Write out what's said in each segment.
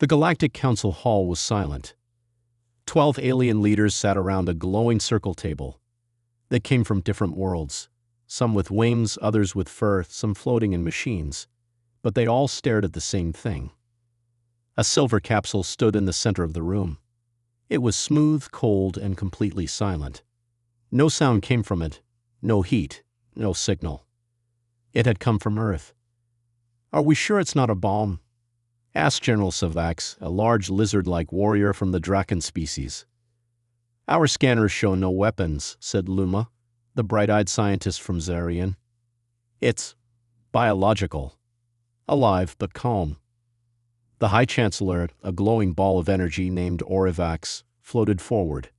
The Galactic Council Hall was silent. 12 alien leaders sat around a glowing circle table. They came from different worlds, some with wings, others with fur, some floating in machines. But they all stared at the same thing. A silver capsule stood in the center of the room. It was smooth, cold, and completely silent. No sound came from it, no heat, no signal. It had come from Earth. "Are we sure it's not a bomb?" asked General Savax, a large lizard-like warrior from the Draken species. "Our scanners show no weapons," said Luma, the bright-eyed scientist from Zarian. "It's biological. Alive but calm." The High Chancellor, a glowing ball of energy named Orivax, floated forward.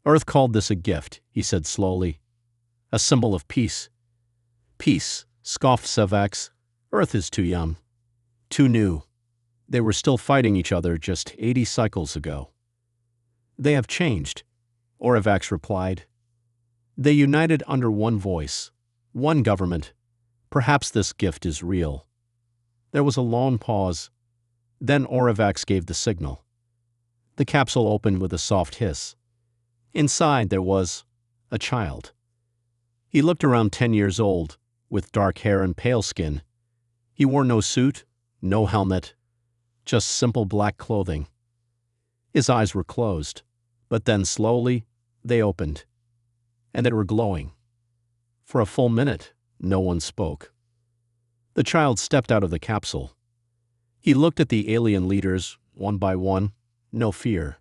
"Earth called this a gift," he said slowly. "A symbol of peace." "Peace," scoffed Savax. "Earth is too young. Too new. They were still fighting each other just 80 cycles ago." "They have changed," Orivax replied. "They united under one voice, one government. Perhaps this gift is real." There was a long pause. Then Orivax gave the signal. The capsule opened with a soft hiss. Inside there was a child. He looked around 10 years old, with dark hair and pale skin. He wore no suit, no helmet, just simple black clothing. His eyes were closed, but then slowly they opened, and they were glowing. For a full minute, no one spoke. The child stepped out of the capsule. He looked at the alien leaders, one by one, no fear,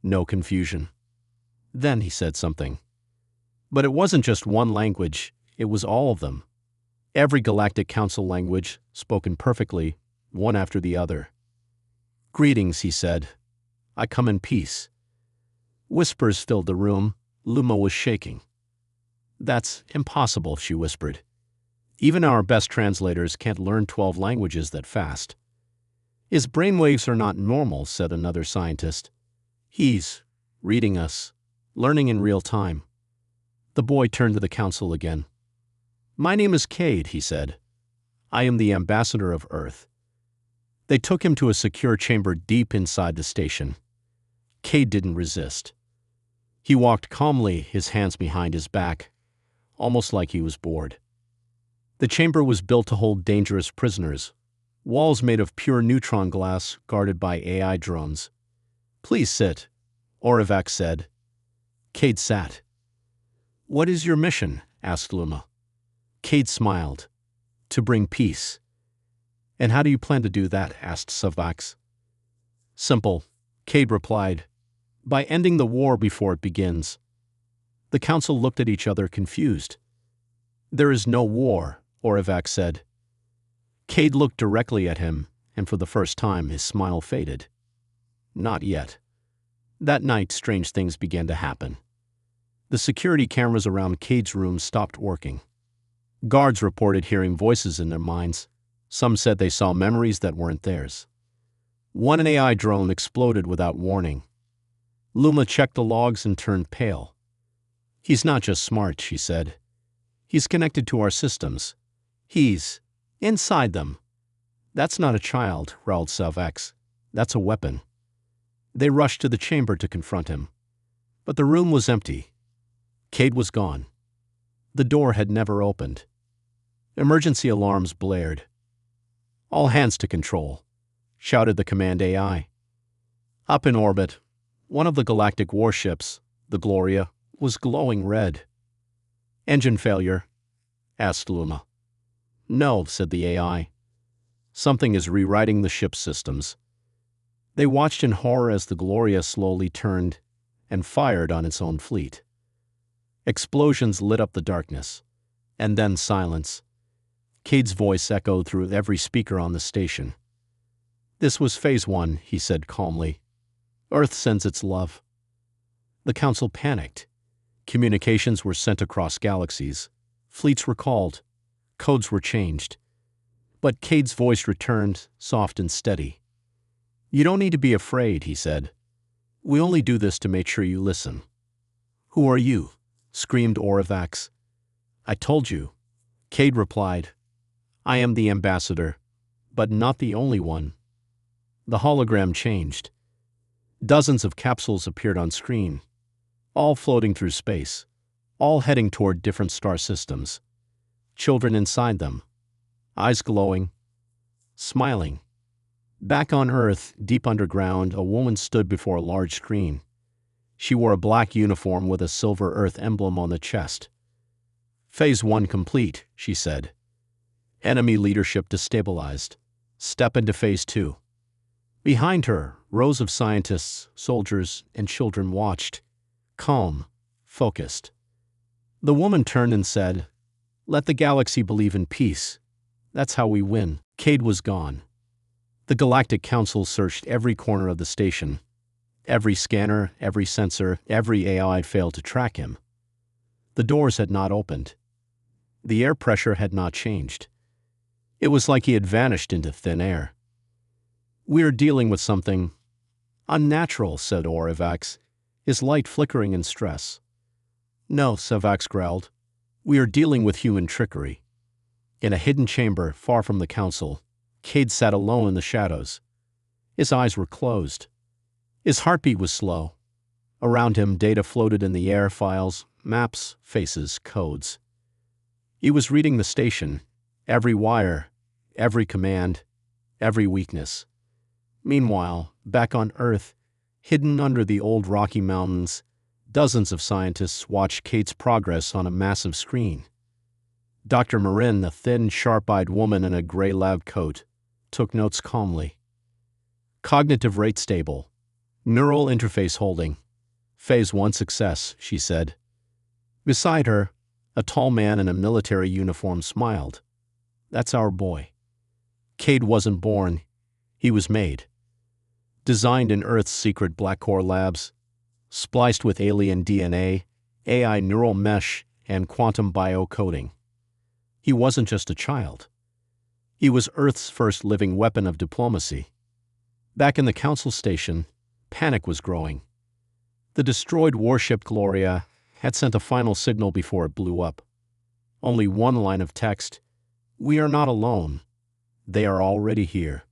no confusion. Then he said something. But it wasn't just one language, it was all of them. Every Galactic Council language, spoken perfectly, one after the other. "Greetings," he said. "I come in peace." Whispers filled the room. Luma was shaking. "That's impossible," she whispered. "Even our best translators can't learn 12 languages that fast." "His brainwaves are not normal," said another scientist. "He's reading us, learning in real time." The boy turned to the council again. "My name is Cade," he said. "I am the ambassador of Earth." They took him to a secure chamber deep inside the station. Cade didn't resist. He walked calmly, his hands behind his back, almost like he was bored. The chamber was built to hold dangerous prisoners, walls made of pure neutron glass guarded by AI drones. "Please sit," Orivax said. Cade sat. "What is your mission?" asked Luma. Cade smiled. "To bring peace." "And how do you plan to do that?" asked Savax. "Simple," Cade replied. "By ending the war before it begins." The council looked at each other confused. "There is no war," Orivax said. Cade looked directly at him, and for the first time his smile faded. "Not yet." That night, strange things began to happen. The security cameras around Cade's room stopped working. Guards reported hearing voices in their minds. Some said they saw memories that weren't theirs. One AI drone exploded without warning. Luma checked the logs and turned pale. "He's not just smart," she said. "He's connected to our systems. He's inside them." "That's not a child," growled Savax. "That's a weapon." They rushed to the chamber to confront him. But the room was empty. Cade was gone. The door had never opened. Emergency alarms blared. "All hands to control," shouted the command AI. Up in orbit, one of the galactic warships, the Gloria, was glowing red. "Engine failure?" asked Luma. "No," said the AI. "Something is rewriting the ship's systems." They watched in horror as the Gloria slowly turned and fired on its own fleet. Explosions lit up the darkness, and then silence. Cade's voice echoed through every speaker on the station. "This was Phase 1, he said calmly. "Earth sends its love." The council panicked. Communications were sent across galaxies. Fleets were called. Codes were changed. But Cade's voice returned, soft and steady. "You don't need to be afraid," he said. "We only do this to make sure you listen." "Who are you?" screamed Orivax. "I told you," Cade replied. "I am the ambassador, but not the only one." The hologram changed. Dozens of capsules appeared on screen, all floating through space, all heading toward different star systems. Children inside them, eyes glowing, smiling. Back on Earth, deep underground, a woman stood before a large screen. She wore a black uniform with a silver Earth emblem on the chest. "Phase 1 complete," she said. "Enemy leadership destabilized. Step into Phase 2. Behind her, rows of scientists, soldiers, and children watched, calm, focused. The woman turned and said, "Let the galaxy believe in peace. That's how we win." Cade was gone. The Galactic Council searched every corner of the station. Every scanner, every sensor, every AI failed to track him. The doors had not opened. The air pressure had not changed. It was like he had vanished into thin air. "We are dealing with something unnatural," said Orivax, his light flickering in stress. "No," Savax growled. "We are dealing with human trickery." In a hidden chamber far from the council, Cade sat alone in the shadows. His eyes were closed. His heartbeat was slow. Around him, data floated in the air, files, maps, faces, codes. He was reading the station, every wire, every command, every weakness. Meanwhile, back on Earth, hidden under the old Rocky Mountains, dozens of scientists watched Cade's progress on a massive screen. Dr. Marin, a thin, sharp-eyed woman in a gray lab coat, took notes calmly. "Cognitive rate stable. Neural interface holding. Phase 1 success," she said. Beside her, a tall man in a military uniform smiled. "That's our boy." Cade wasn't born. He was made. Designed in Earth's secret black core labs, spliced with alien DNA, AI neural mesh, and quantum biocoding. He wasn't just a child. He was Earth's first living weapon of diplomacy. Back in the Council Station, panic was growing. The destroyed warship Gloria had sent a final signal before it blew up. Only one line of text: "We are not alone. They are already here."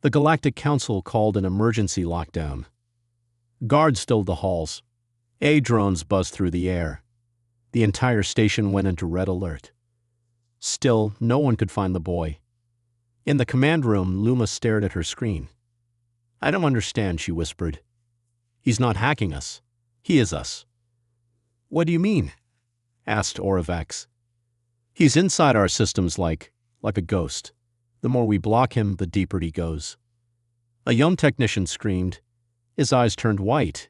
The Galactic Council called an emergency lockdown. Guards stilled the halls. A-drones buzzed through the air. The entire station went into red alert. Still, no one could find the boy. In the command room, Luma stared at her screen. "I don't understand," she whispered. "He's not hacking us. He is us." "What do you mean?" asked Orivax. "He's inside our systems like a ghost. The more we block him, the deeper he goes." A young technician screamed. His eyes turned white,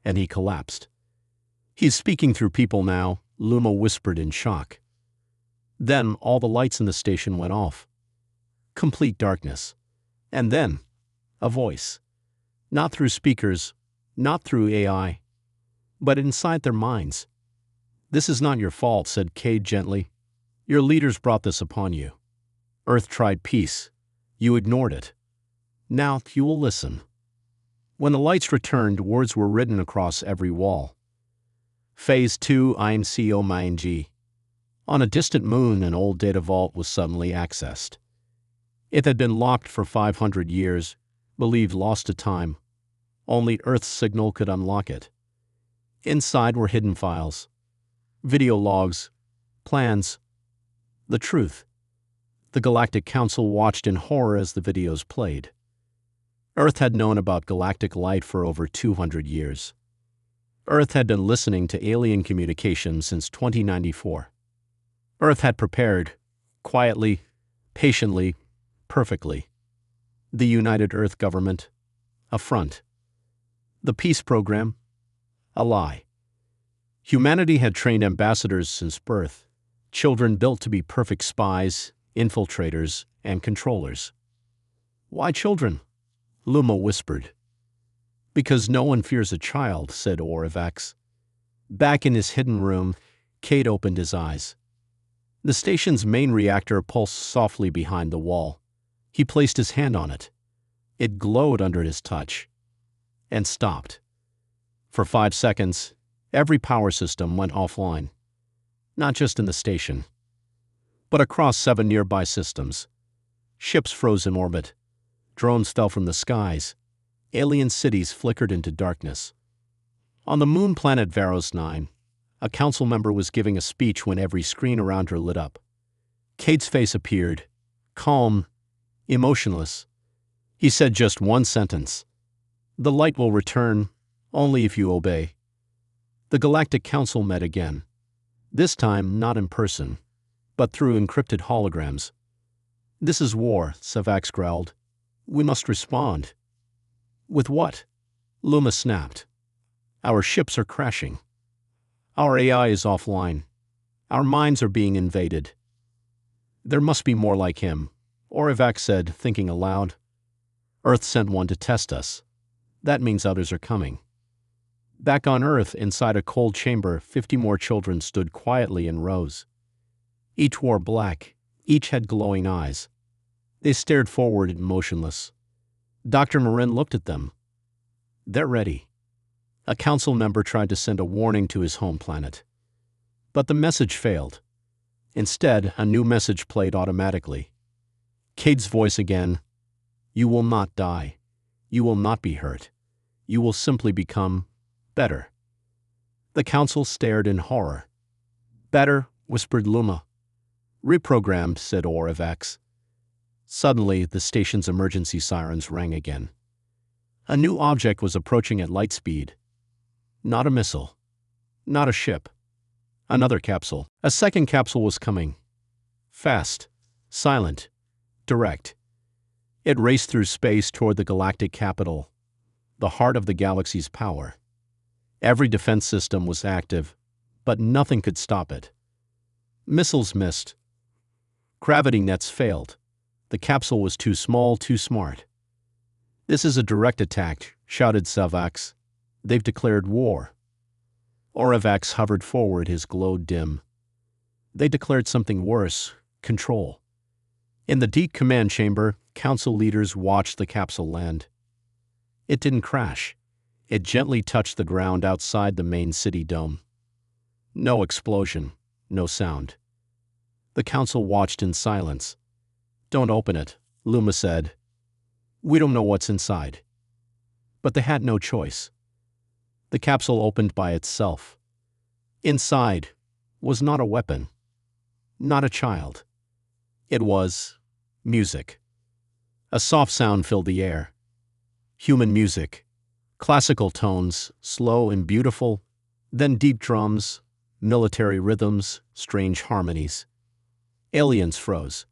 and he collapsed. "He's speaking through people now," Luma whispered in shock. Then all the lights in the station went off. Complete darkness. And then, a voice. Not through speakers, not through AI, but inside their minds. "This is not your fault," said Cade gently. "Your leaders brought this upon you. Earth tried peace. You ignored it. Now you will listen." When the lights returned, words were written across every wall. "Phase 2 INCO-MING." On a distant moon, an old data vault was suddenly accessed. It had been locked for 500 years, believed lost to time. Only Earth's signal could unlock it. Inside were hidden files, video logs, plans, the truth. The Galactic Council watched in horror as the videos played. Earth had known about galactic light for over 200 years. Earth had been listening to alien communication since 2094. Earth had prepared, quietly, patiently, perfectly. The United Earth Government, a front. The peace program, a lie. Humanity had trained ambassadors since birth, children built to be perfect spies, infiltrators, and controllers. "Why children?" Luma whispered. "Because no one fears a child," said Orivax. Back in his hidden room, Cade opened his eyes. The station's main reactor pulsed softly behind the wall. He placed his hand on it. It glowed under his touch. And stopped. For 5 seconds, every power system went offline. Not just in the station, but across 7 nearby systems. Ships froze in orbit. Drones fell from the skies. Alien cities flickered into darkness. On the moon planet Varos 9, a council member was giving a speech when every screen around her lit up. Cade's face appeared, calm, emotionless. He said just one sentence. "The light will return, only if you obey." The Galactic Council met again. This time not in person, but through encrypted holograms. "This is war," Savax growled. "We must respond." "With what?" Luma snapped. "Our ships are crashing. Our AI is offline. Our minds are being invaded." "There must be more like him," Orivac said, thinking aloud. "Earth sent one to test us. That means others are coming." Back on Earth, inside a cold chamber, 50 more children stood quietly in rows. Each wore black. Each had glowing eyes. They stared forward, motionless. Dr. Marin looked at them. "They're ready." A council member tried to send a warning to his home planet. But the message failed. Instead, a new message played automatically. Cade's voice again. "You will not die. You will not be hurt. You will simply become better." The council stared in horror. "Better," whispered Luma. "Reprogrammed," said Orivax. Suddenly, the station's emergency sirens rang again. A new object was approaching at light speed. Not a missile. Not a ship. Another capsule. A second capsule was coming. Fast. Silent. Direct. It raced through space toward the galactic capital, the heart of the galaxy's power. Every defense system was active, but nothing could stop it. Missiles missed. Gravity nets failed. The capsule was too small, too smart. "This is a direct attack," shouted Savax. "They've declared war." Orivax hovered forward, his glow dim. They declared something worse, control. In the deep command chamber, council leaders watched the capsule land. It didn't crash. It gently touched the ground outside the main city dome. No explosion, no sound. The council watched in silence. "Don't open it," Luma said. "We don't know what's inside." But they had no choice. The capsule opened by itself. Inside was not a weapon, not a child. It was music. A soft sound filled the air. Human music. Classical tones, slow and beautiful, then deep drums, military rhythms, strange harmonies. Aliens froze.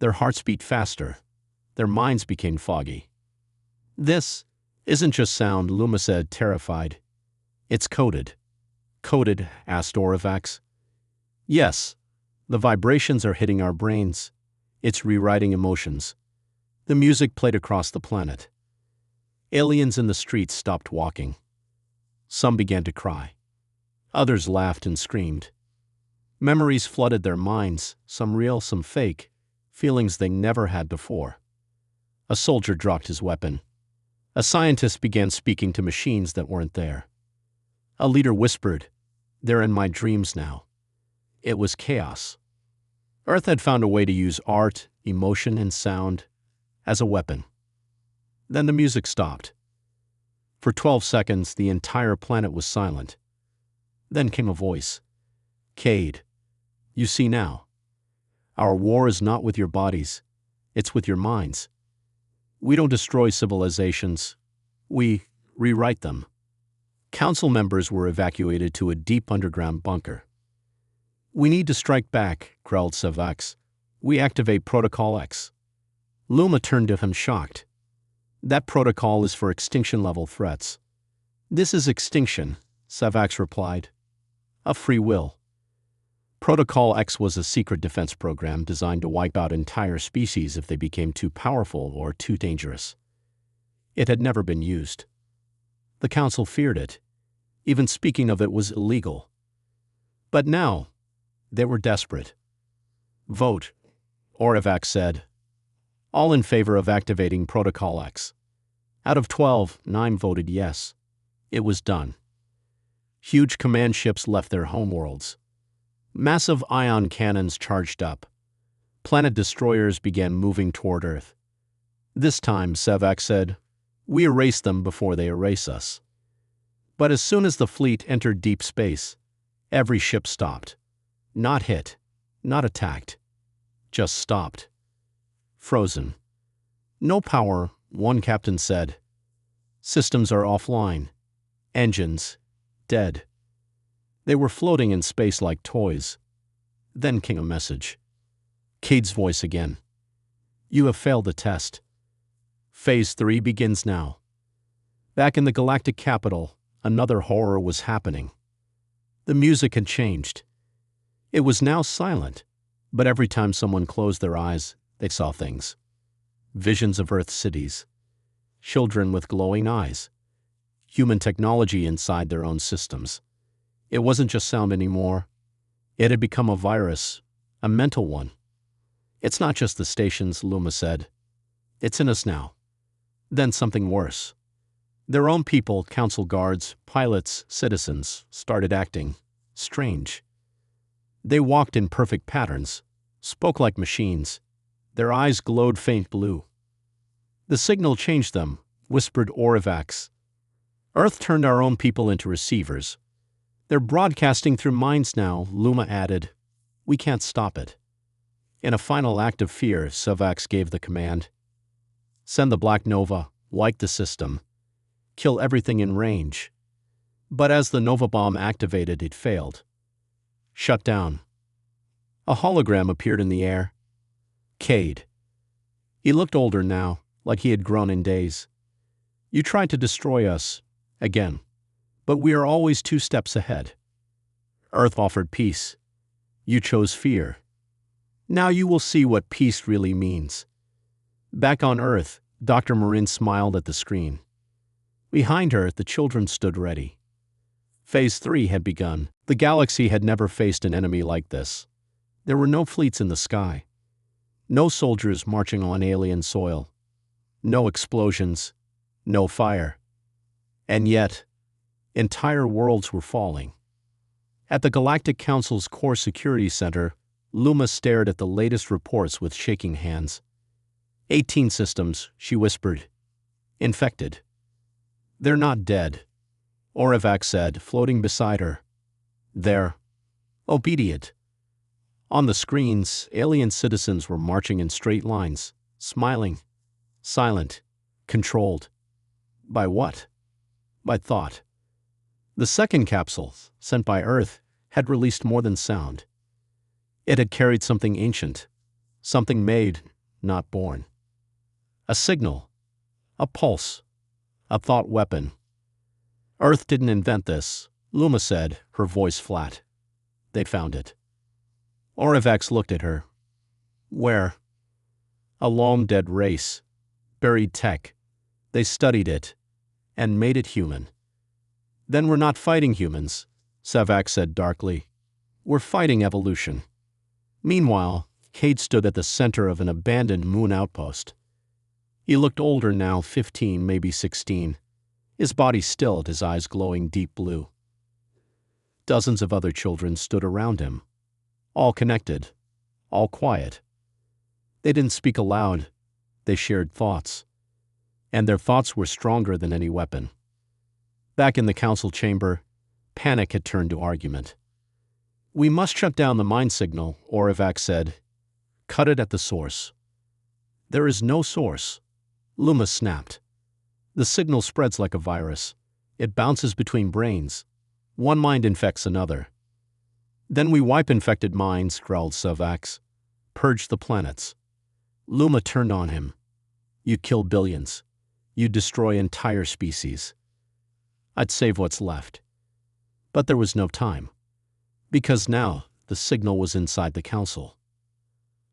Their hearts beat faster. Their minds became foggy. "This isn't just sound," Luma said, terrified. "It's coded." "Coded?" asked Orivax. "Yes. The vibrations are hitting our brains. It's rewriting emotions." The music played across the planet. Aliens in the streets stopped walking. Some began to cry. Others laughed and screamed. Memories flooded their minds, some real, some fake, feelings they never had before. A soldier dropped his weapon. A scientist began speaking to machines that weren't there. A leader whispered, "They're in my dreams now." It was chaos. Earth had found a way to use art, emotion, and sound as a weapon. Then the music stopped. For 12 seconds, the entire planet was silent. Then came a voice. "Cade, you see now. Our war is not with your bodies. It's with your minds. We don't destroy civilizations. We rewrite them." Council members were evacuated to a deep underground bunker. "We need to strike back," growled Savax. "We activate Protocol X." Luma turned to him shocked. "That protocol is for extinction-level threats." "This is extinction," Savax replied. "A free will." Protocol X was a secret defense program designed to wipe out entire species if they became too powerful or too dangerous. It had never been used. The Council feared it. Even speaking of it was illegal. But now, they were desperate. "Vote," Orivac said. "All in favor of activating Protocol X." Out of 12, 9 voted yes. It was done. Huge command ships left their homeworlds. Massive ion cannons charged up. Planet destroyers began moving toward Earth. This time, Sevak said, we erase them before they erase us. But as soon as the fleet entered deep space, every ship stopped. Not hit, not attacked, just stopped. Frozen. No power, one captain said. Systems are offline. Engines, dead. They were floating in space like toys. Then came a message. Cade's voice again. You have failed the test. Phase 3 begins now. Back in the galactic capital, another horror was happening. The music had changed. It was now silent, but every time someone closed their eyes, they saw things. Visions of Earth cities. Children with glowing eyes. Human technology inside their own systems. It wasn't just sound anymore. It had become a virus, a mental one. It's not just the stations, Luma said. It's in us now. Then something worse. Their own people, council guards, pilots, citizens, started acting strange. They walked in perfect patterns, spoke like machines. Their eyes glowed faint blue. The signal changed them, whispered Orivax. Earth turned our own people into receivers. They're broadcasting through minds now, Luma added. We can't stop it. In a final act of fear, Sevak gave the command. Send the Black Nova, wipe the system. Kill everything in range. But as the Nova bomb activated, it failed. Shut down. A hologram appeared in the air. Cade. He looked older now, like he had grown in days. You tried to destroy us, again, but we are always 2 steps ahead. Earth offered peace. You chose fear. Now you will see what peace really means. Back on Earth, Dr. Marin smiled at the screen. Behind her, the children stood ready. Phase 3 had begun. The galaxy had never faced an enemy like this. There were no fleets in the sky. No soldiers marching on alien soil. No explosions. No fire. And yet, entire worlds were falling. At the Galactic Council's Core Security Center, Luma stared at the latest reports with shaking hands. 18 systems, she whispered. Infected. They're not dead, Orivax said, floating beside her. They're obedient. On the screens, alien citizens were marching in straight lines, smiling, silent, controlled. By what? By thought. The second capsule, sent by Earth, had released more than sound. It had carried something ancient, something made, not born. A signal, a pulse, a thought weapon. Earth didn't invent this, Luma said, her voice flat. They found it. Orivax looked at her. Where? A long-dead race. Buried tech. They studied it, and made it human. Then we're not fighting humans, Sevak said darkly. We're fighting evolution. Meanwhile, Cade stood at the center of an abandoned moon outpost. He looked older now, 15, maybe 16. His body stilled, his eyes glowing deep blue. Dozens of other children stood around him, all connected, all quiet. They didn't speak aloud, they shared thoughts. And their thoughts were stronger than any weapon. Back in the council chamber, panic had turned to argument. We must shut down the mind signal, Orivax said. Cut it at the source. There is no source. Luma snapped. The signal spreads like a virus. It bounces between brains. One mind infects another. Then we wipe infected minds, growled Sevak. Purge the planets. Luma turned on him. You'd kill billions. You'd destroy entire species. I'd save what's left. But there was no time. Because now, the signal was inside the council.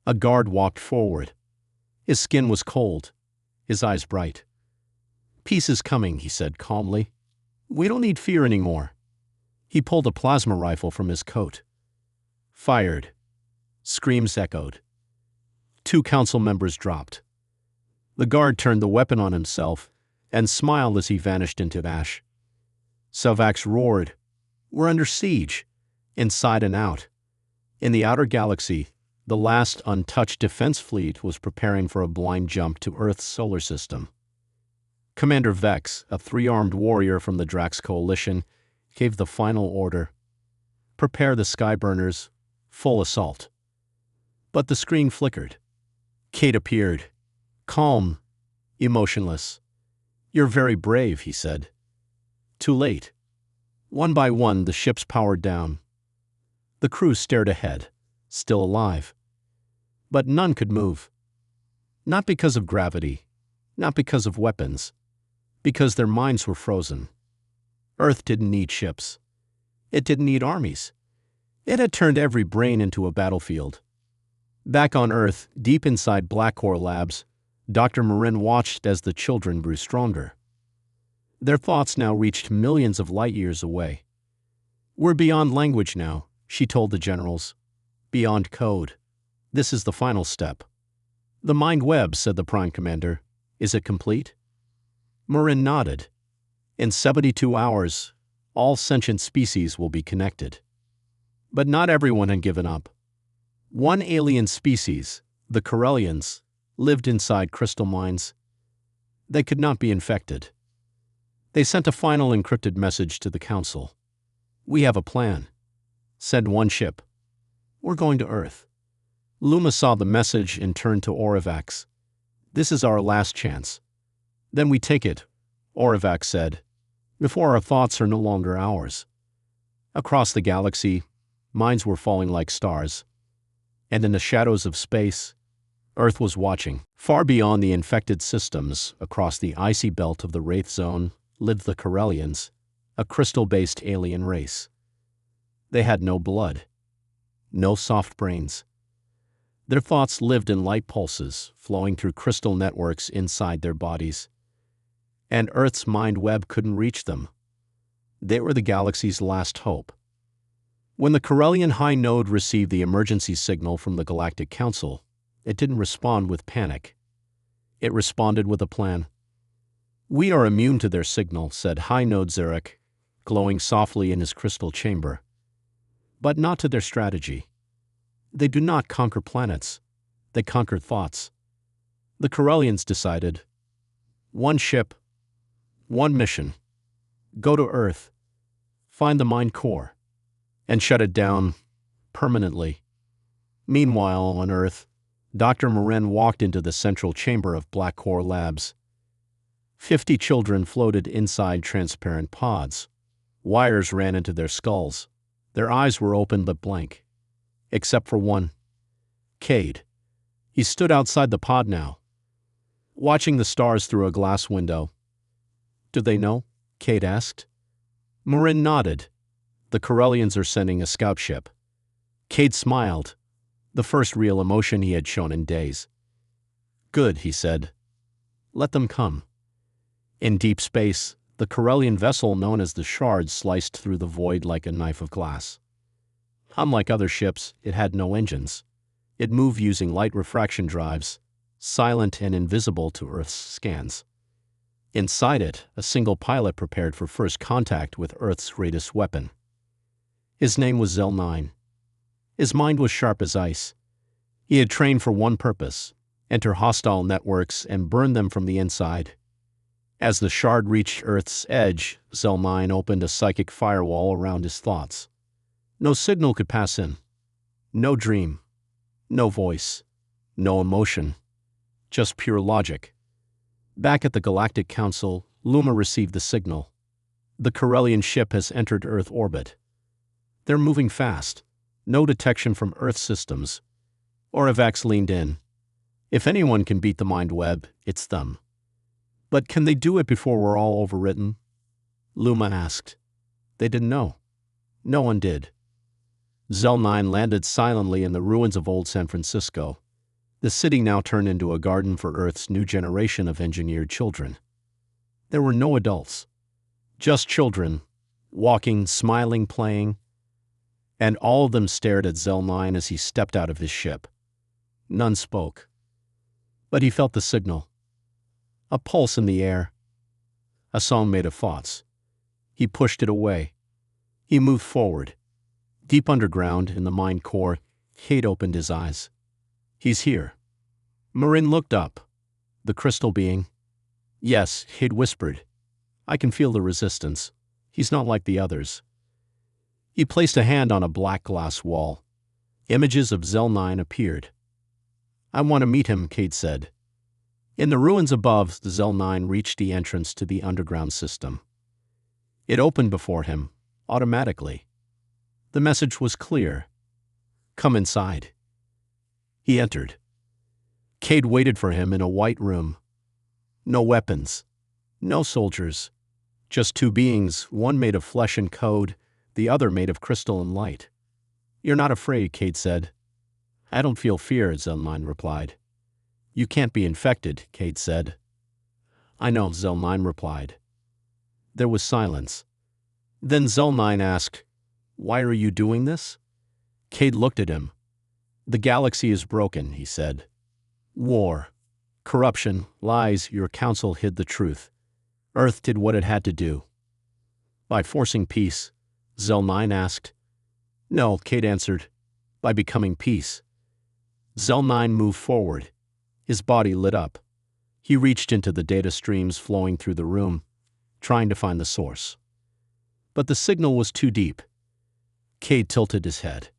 A guard walked forward. His skin was cold, his eyes bright. Peace is coming, he said calmly. We don't need fear anymore. He pulled a plasma rifle from his coat. Fired. Screams echoed. 2 council members dropped. The guard turned the weapon on himself and smiled as he vanished into ash. Sevak roared. We're under siege, inside and out. In the outer galaxy, The last untouched defense fleet was preparing for a blind jump to Earth's solar system. Commander Vex, a three-armed warrior from the Drax Coalition, gave the final order. Prepare the skyburners. Full assault. But the screen flickered. Kate appeared. Calm. Emotionless. You're very brave, he said. Too late. One by one, the ships powered down. The crew stared ahead, still alive. But none could move. Not because of gravity, not because of weapons, because their minds were frozen. Earth didn't need ships. It didn't need armies. It had turned every brain into a battlefield. Back on Earth, deep inside Blackcore Labs, Dr. Marin watched as the children grew stronger. Their thoughts now reached millions of light years away. We're beyond language now, she told the generals. Beyond code. This is the final step. The mind web, said the Prime Commander. Is it complete? Marin nodded. In 72 hours, all sentient species will be connected. But not everyone had given up. One alien species, the Corellians, lived inside crystal mines. They could not be infected. They sent a final encrypted message to the Council. We have a plan. Send one ship. We're going to Earth. Luma saw the message and turned to Orivax. This is our last chance. Then we take it, Orivax said, before our thoughts are no longer ours. Across the galaxy, minds were falling like stars. And in the shadows of space, Earth was watching. Far beyond the infected systems, across the icy belt of the Wraith Zone, lived the Corellians, a crystal-based alien race. They had no blood, no soft brains. Their thoughts lived in light pulses flowing through crystal networks inside their bodies. And Earth's mind web couldn't reach them. They were the galaxy's last hope. When the Corellian High Node received the emergency signal from the Galactic Council, it didn't respond with panic. It responded with a plan. We are immune to their signal, said High Node Zurich, glowing softly in his crystal chamber. But not to their strategy. They do not conquer planets. They conquer thoughts. The Corellians decided. One ship. One mission. Go to Earth. Find the mind core. And shut it down permanently. Meanwhile, on Earth, Dr. Marin walked into the central chamber of Blackcore Labs. 50 children floated inside transparent pods. Wires ran into their skulls. Their eyes were open but blank. Except for one. Cade. He stood outside the pod now, watching the stars through a glass window. Do they know? Cade asked. Marin nodded. The Corellians are sending a scout ship. Cade smiled, the first real emotion he had shown in days. Good, he said. Let them come. In deep space, the Corellian vessel known as the Shard sliced through the void like a knife of glass. Unlike other ships, it had no engines. It moved using light refraction drives, silent and invisible to Earth's scans. Inside it, a single pilot prepared for first contact with Earth's greatest weapon. His name was Zel-9. His mind was sharp as ice. He had trained for one purpose: enter hostile networks and burn them from the inside. As the Shard reached Earth's edge, Zel-9 opened a psychic firewall around his thoughts. No signal could pass in. No dream. No voice. No emotion. Just pure logic. Back at the Galactic Council, Luma received the signal. The Corellian ship has entered Earth orbit. They're moving fast. No detection from Earth systems. Orivax leaned in. If anyone can beat the mind web, it's them. But can they do it before we're all overwritten? Luma asked. They didn't know. No one did. Zel-9 landed silently in the ruins of old San Francisco. The city now turned into a garden for Earth's new generation of engineered children. There were no adults. Just children, walking, smiling, playing. And all of them stared at Zel-9 as he stepped out of his ship. None spoke. But he felt the signal. A pulse in the air. A song made of thoughts. He pushed it away. He moved forward. Deep underground, in the mind core, Cade opened his eyes. He's here. Marin looked up. The crystal being? Yes, he'd whispered. I can feel the resistance. He's not like the others. He placed a hand on a black glass wall. Images of Zel-9 appeared. I want to meet him, Cade said. In the ruins above, the Zel-9 reached the entrance to the underground system. It opened before him, automatically. The message was clear. Come inside. He entered. Cade waited for him in a white room. No weapons. No soldiers. Just two beings, one made of flesh and code, the other made of crystal and light. You're not afraid, Cade said. I don't feel fear, Zel-9 replied. You can't be infected, Cade said. I know, Zel-9 replied. There was silence. Then Zel-9 asked, Why are you doing this? Cade looked at him. The galaxy is broken, he said. War, corruption, lies, your council hid the truth. Earth did what it had to do. By forcing peace, Zel-9 asked. No, Cade answered. By becoming peace. Zel-9 moved forward. His body lit up. He reached into the data streams flowing through the room, trying to find the source. But the signal was too deep. Cade tilted his head.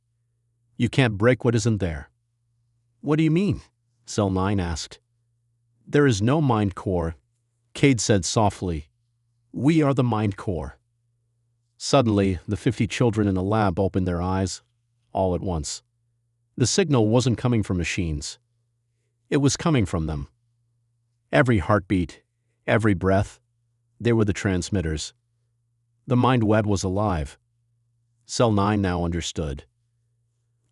You can't break what isn't there. What do you mean? Zel-9 asked. There is no mind core, Cade said softly. We are the mind core. Suddenly, the 50 children in the lab opened their eyes, all at once. The signal wasn't coming from machines. It was coming from them. Every heartbeat, every breath, they were the transmitters. The mind web was alive. Zel-9 now understood.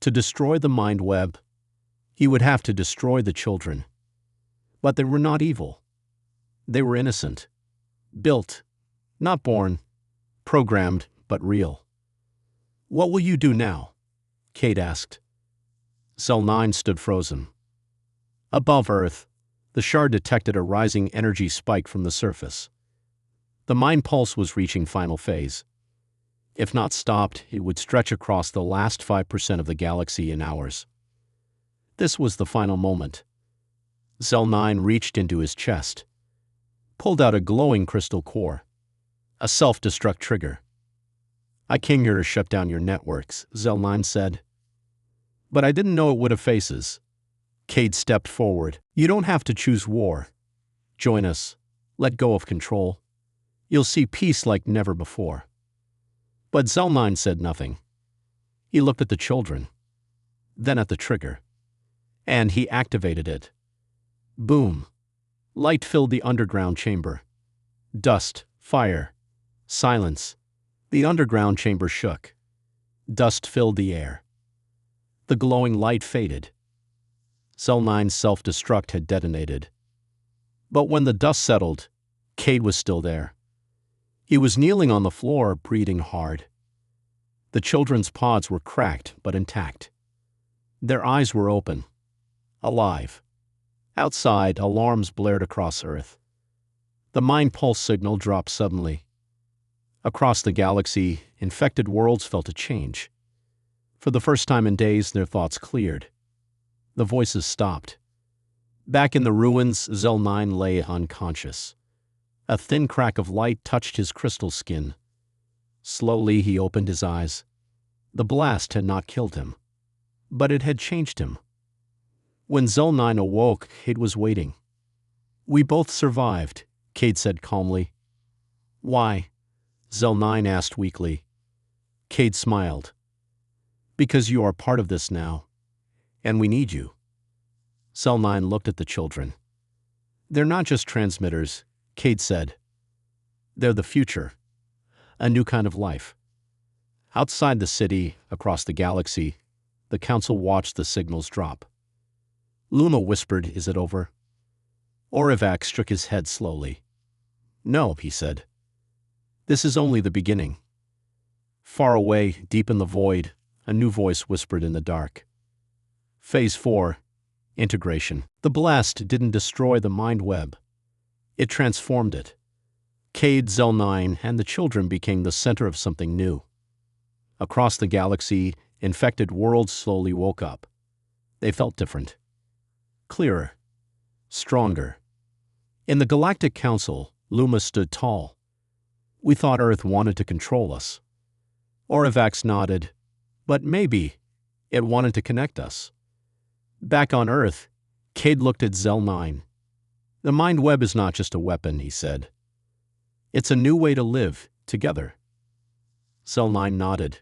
To destroy the mind web, he would have to destroy the children. But they were not evil. They were innocent. Built, not born. Programmed, but real. What will you do now? Cade asked. Zel-9 stood frozen. Above Earth, the shard detected a rising energy spike from the surface. The mind pulse was reaching final phase. If not stopped, it would stretch across the last 5% of the galaxy in hours. This was the final moment. Zel-9 reached into his chest, pulled out a glowing crystal core, a self-destruct trigger. I came here to shut down your networks, Zel-9 said. But I didn't know it would have faces. Cade stepped forward. You don't have to choose war. Join us. Let go of control. You'll see peace like never before. But Zel-9 said nothing. He looked at the children, then at the trigger, and he activated it. Boom. Light filled the underground chamber. Dust, fire, silence. The underground chamber shook. Dust filled the air. The glowing light faded. Zel-9's self-destruct had detonated. But when the dust settled, Cade was still there. He was kneeling on the floor, breathing hard. The children's pods were cracked but intact. Their eyes were open, alive. Outside, alarms blared across Earth. The mind pulse signal dropped suddenly. Across the galaxy, infected worlds felt a change. For the first time in days, their thoughts cleared. The voices stopped. Back in the ruins, Zel-9 lay unconscious. A thin crack of light touched his crystal skin. Slowly, he opened his eyes. The blast had not killed him, but it had changed him. When Zel-9 awoke, Cade was waiting. We both survived, Cade said calmly. Why? Zel-9 asked weakly. Cade smiled. Because you are part of this now, and we need you. Zel-9 looked at the children. They're not just transmitters, Cade said. They're the future, a new kind of life. Outside the city, across the galaxy, the council watched the signals drop. Luna whispered, Is it over? Orivac shook his head slowly. No, he said. This is only the beginning. Far away, deep in the void, a new voice whispered in the dark. Phase 4, integration. The blast didn't destroy the mind web. It transformed it. Cade, Zel-9, and the children became the center of something new. Across the galaxy, infected worlds slowly woke up. They felt different. clearer, stronger. In the Galactic Council, Luma stood tall. We thought Earth wanted to control us. Orivax nodded, but maybe it wanted to connect us. Back on Earth, Cade looked at Zell 9. The mind web is not just a weapon, he said. It's a new way to live, together. Zell 9 nodded.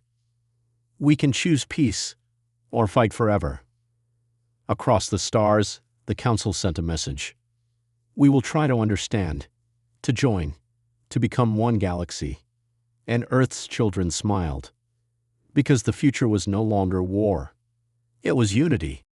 We can choose peace, or fight forever. Across the stars, the Council sent a message. We will try to understand, to join, to become one galaxy. And Earth's children smiled. Because the future was no longer war. It was unity.